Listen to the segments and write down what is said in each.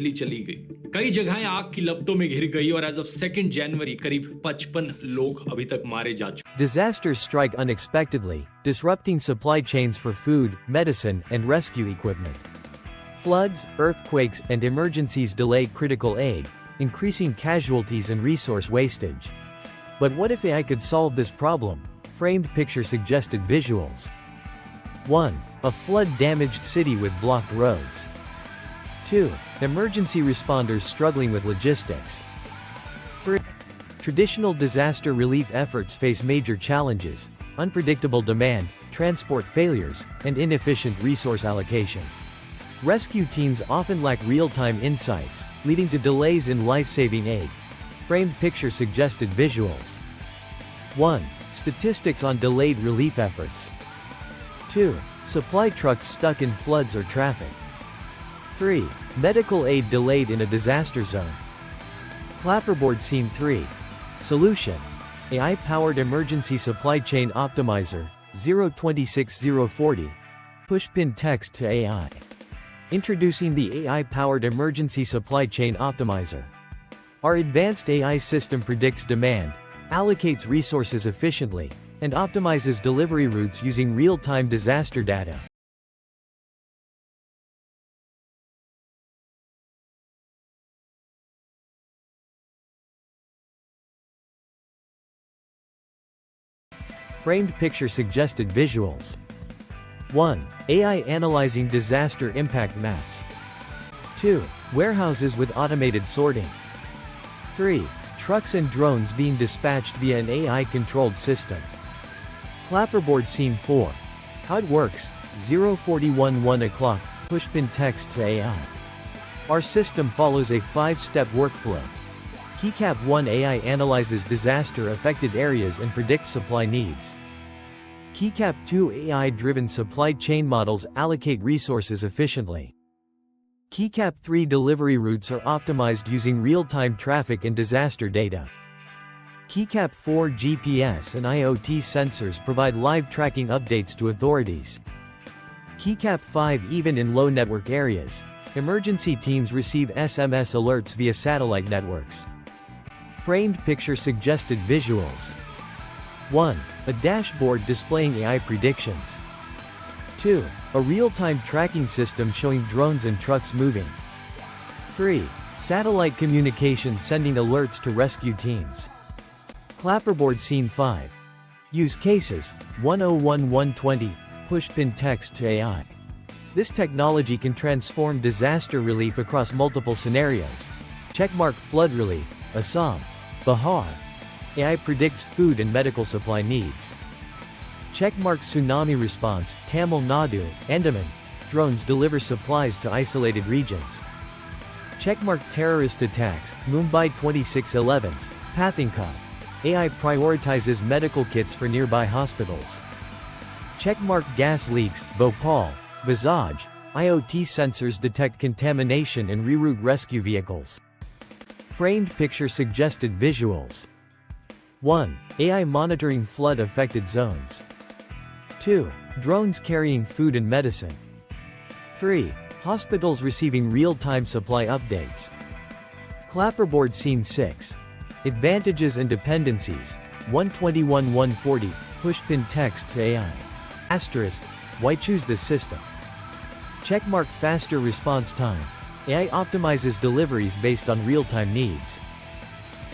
बिजली चली गई। कई जगहें आग की लपटों में घिर गई और एज ऑफ 2 जनवरी करीब 55 लोग अभी तक मारे जा चुके। Disasters strike unexpectedly, disrupting supply chains for food, medicine, and rescue equipment. Floods, earthquakes, and emergencies delay critical aid, increasing casualties and resource wastage. But what if AI could solve this problem? Framed picture suggested visuals. 1. A flood-damaged city with blocked roads. 2. Emergency responders struggling with logistics. 3. Traditional disaster relief efforts face major challenges: unpredictable demand, transport failures, and inefficient resource allocation. Rescue teams often lack real-time insights, leading to delays in life-saving aid. Framed picture suggested visuals. 1. Statistics on delayed relief efforts. 2. Supply trucks stuck in floods or traffic. 3. Medical aid delayed in a disaster zone. Clapperboard Scene 3. Solution: AI-powered emergency supply chain optimizer, 026040. Pushpin text to AI. Introducing the AI-powered emergency supply chain optimizer. Our advanced AI system predicts demand, allocates resources efficiently, and optimizes delivery routes using real-time disaster data. Framed picture suggested visuals. 1. AI analyzing disaster impact maps. 2. Warehouses with automated sorting. 3. Trucks and drones being dispatched via an AI-controlled system. Clapperboard Scene 4. How it works: 041 1 o'clock, pushpin text to AI. Our system follows a 5-step workflow. Keycap 1: AI analyzes disaster-affected areas and predicts supply needs. Keycap 2: AI-driven supply chain models allocate resources efficiently. Keycap 3: delivery routes are optimized using real-time traffic and disaster data. Keycap 4: GPS and IoT sensors provide live tracking updates to authorities. Keycap 5: even in low network areas, emergency teams receive SMS alerts via satellite networks. Framed picture suggested visuals. 1. A dashboard displaying AI predictions. 2. A real-time tracking system showing drones and trucks moving. 3. Satellite communication sending alerts to rescue teams. Clapperboard Scene 5. Use cases: 101-120, pushpin text to AI. This technology can transform disaster relief across multiple scenarios. Checkmark flood relief, Assam, Bihar. AI predicts food and medical supply needs. Checkmark tsunami response, Tamil Nadu, Andaman. Drones deliver supplies to isolated regions. Checkmark terrorist attacks, Mumbai 26/11s, Pathinkote. AI prioritizes medical kits for nearby hospitals. Checkmark gas leaks, Bhopal, Vizag. IoT sensors detect contamination and reroute rescue vehicles. Framed picture suggested visuals. 1. AI monitoring flood-affected zones. 2. Drones carrying food and medicine. 3. Hospitals receiving real-time supply updates. Clapperboard Scene 6. Advantages and dependencies, 121-140, pushpin text to AI. Asterisk: why choose this system? Checkmark faster response time. AI optimizes deliveries based on real-time needs.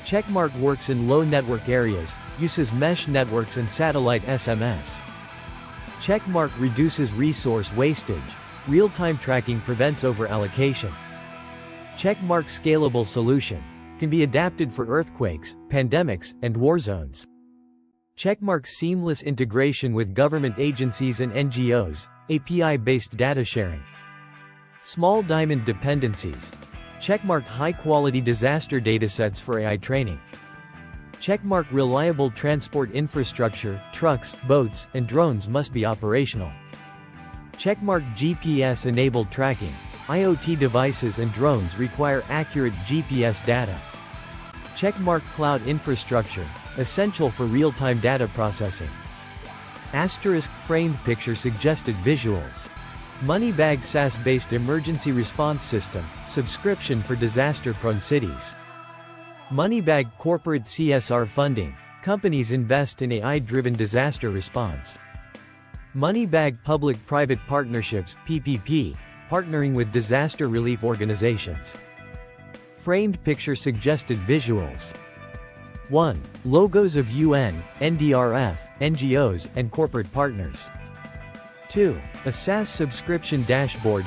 Checkmark works in low network areas, uses mesh networks and satellite SMS. Checkmark reduces resource wastage. Real-time tracking prevents over-allocation. Checkmark scalable solution. Can be adapted for earthquakes, pandemics, and war zones. Checkmark seamless integration with government agencies and NGOs, API-based data sharing. Small diamond dependencies. Checkmark high-quality disaster datasets for AI training. Checkmark reliable transport infrastructure, trucks, boats, and drones must be operational. Checkmark GPS-enabled tracking. IoT devices and drones require accurate GPS data. Checkmark cloud infrastructure, essential for real-time data processing. Asterisk framed picture suggested visuals. Moneybag SaaS-based emergency response system, subscription for disaster-prone cities. Moneybag corporate CSR funding, companies invest in AI-driven disaster response. Moneybag public-private partnerships, PPP, partnering with disaster relief organizations. Framed picture suggested visuals. 1. Logos of UN, NDRF, NGOs, and corporate partners. 2. A SaaS subscription dashboard